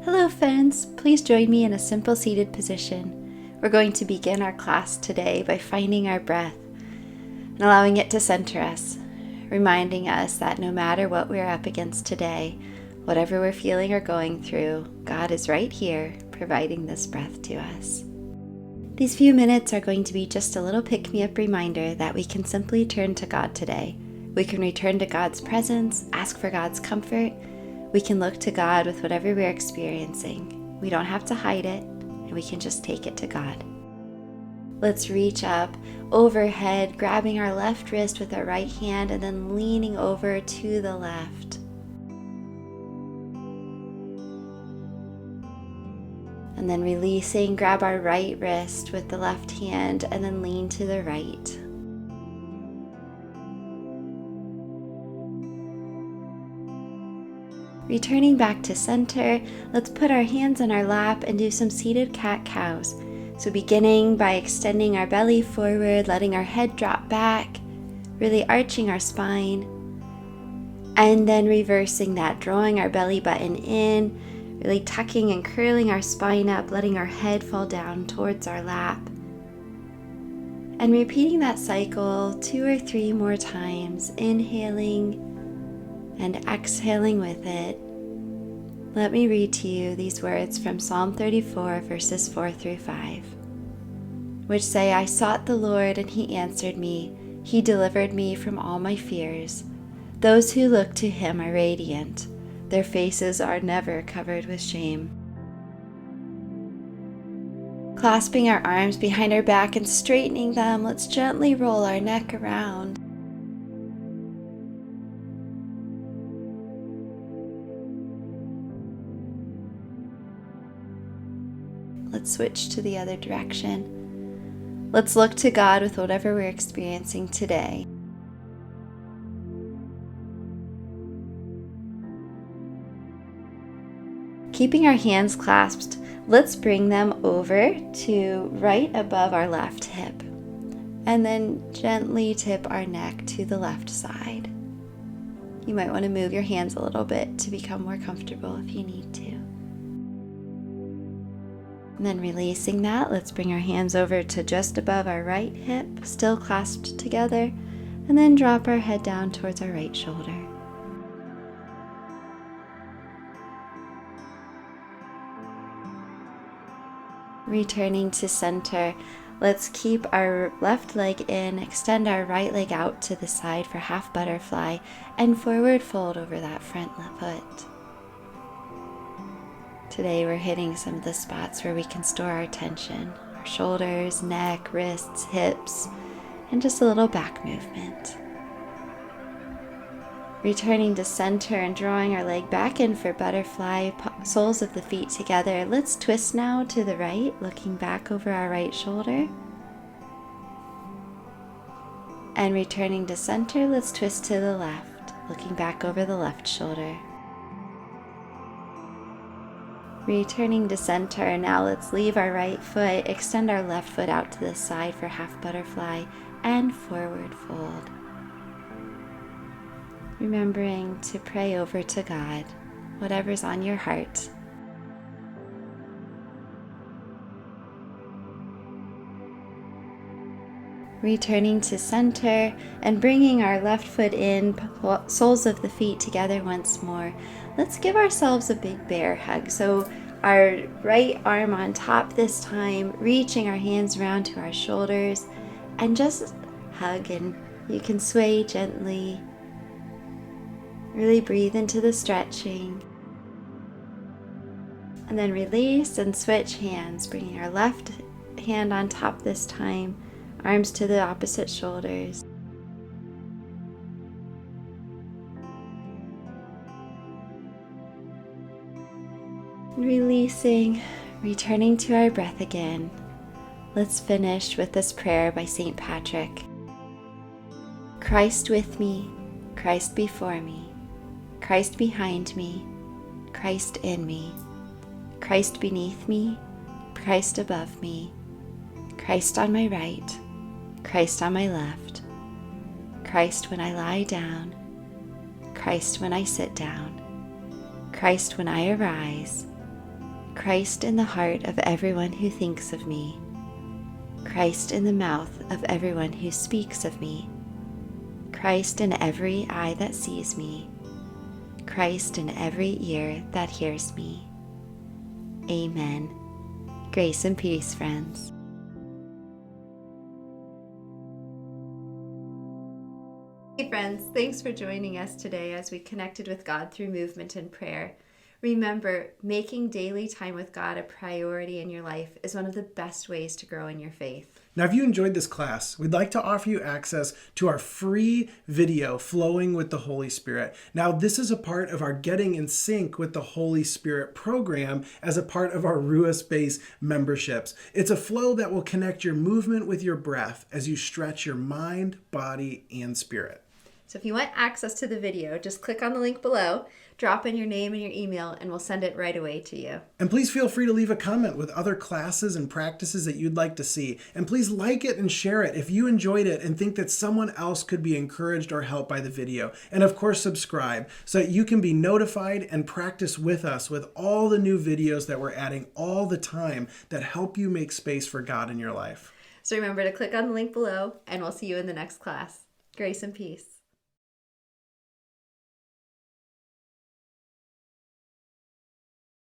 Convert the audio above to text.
Hello friends, please join me in a simple seated position. We're going to begin our class today by finding our breath and allowing it to center us, reminding us that no matter what we're up against today, whatever we're feeling or going through, God is right here providing this breath to us. These few minutes are going to be just a little pick-me-up reminder that we can simply turn to God today. We can return to God's presence, ask for God's comfort. We can look to God with whatever we're experiencing. We don't have to hide it, and we can just take it to God. Let's reach up overhead, grabbing our left wrist with our right hand and then leaning over to the left. And then releasing, grab our right wrist with the left hand and then lean to the right. Returning back to center, let's put our hands on our lap and do some seated cat-cows. So beginning by extending our belly forward, letting our head drop back, really arching our spine, and then reversing that, drawing our belly button in, really tucking and curling our spine up, letting our head fall down towards our lap. And repeating that cycle 2 or 3 more times, inhaling and exhaling with it. Let me read to you these words from Psalm 34, verses 4 through 5, which say, "I sought the Lord, and he answered me. He delivered me from all my fears. Those who look to him are radiant. Their faces are never covered with shame." Clasping our arms behind our back and straightening them, let's gently roll our neck around. Let's switch to the other direction. Let's look to God with whatever we're experiencing today. Keeping our hands clasped, let's bring them over to right above our left hip, and then gently tip our neck to the left side. You might want to move your hands a little bit to become more comfortable if you need to. And then releasing that, let's bring our hands over to just above our right hip, still clasped together, and then drop our head down towards our right shoulder. Returning to center, let's keep our left leg in, extend our right leg out to the side for half butterfly, and forward fold over that front foot. Today we're hitting some of the spots where we can store our tension, our shoulders, neck, wrists, hips, and just a little back movement. Returning to center and drawing our leg back in for butterfly, soles of the feet together. Let's twist now to the right, looking back over our right shoulder. And returning to center, let's twist to the left, looking back over the left shoulder. Returning to center, now let's leave our right foot, extend our left foot out to the side for half butterfly and forward fold. Remembering to pray over to God, whatever's on your heart. Returning to center and bringing our left foot in, soles of the feet together once more. Let's give ourselves a big bear hug. So our right arm on top this time, reaching our hands around to our shoulders, and just hug, and you can sway gently. Really breathe into the stretching. And then release and switch hands, bringing our left hand on top this time, arms to the opposite shoulders. Releasing, returning to our breath again. Let's finish with this prayer by St. Patrick. Christ with me, Christ before me, Christ behind me, Christ in me, Christ beneath me, Christ above me, Christ on my right, Christ on my left, Christ when I lie down, Christ when I sit down, Christ when I arise, Christ in the heart of everyone who thinks of me, Christ in the mouth of everyone who speaks of me, Christ in every eye that sees me, Christ in every ear that hears me. Amen. Grace and peace, friends. Hey friends, thanks for joining us today as we connected with God through movement and prayer. Remember, making daily time with God a priority in your life is one of the best ways to grow in your faith. Now, if you enjoyed this class, we'd like to offer you access to our free video, Flowing with the Holy Spirit. Now, this is a part of our Getting in Sync with the Holy Spirit program as a part of our Ruah Space memberships. It's a flow that will connect your movement with your breath as you stretch your mind, body, and spirit. So if you want access to the video, just click on the link below, drop in your name and your email, and we'll send it right away to you. And please feel free to leave a comment with other classes and practices that you'd like to see. And please like it and share it if you enjoyed it and think that someone else could be encouraged or helped by the video. And of course, subscribe so that you can be notified and practice with us with all the new videos that we're adding all the time that help you make space for God in your life. So remember to click on the link below, and we'll see you in the next class. Grace and peace.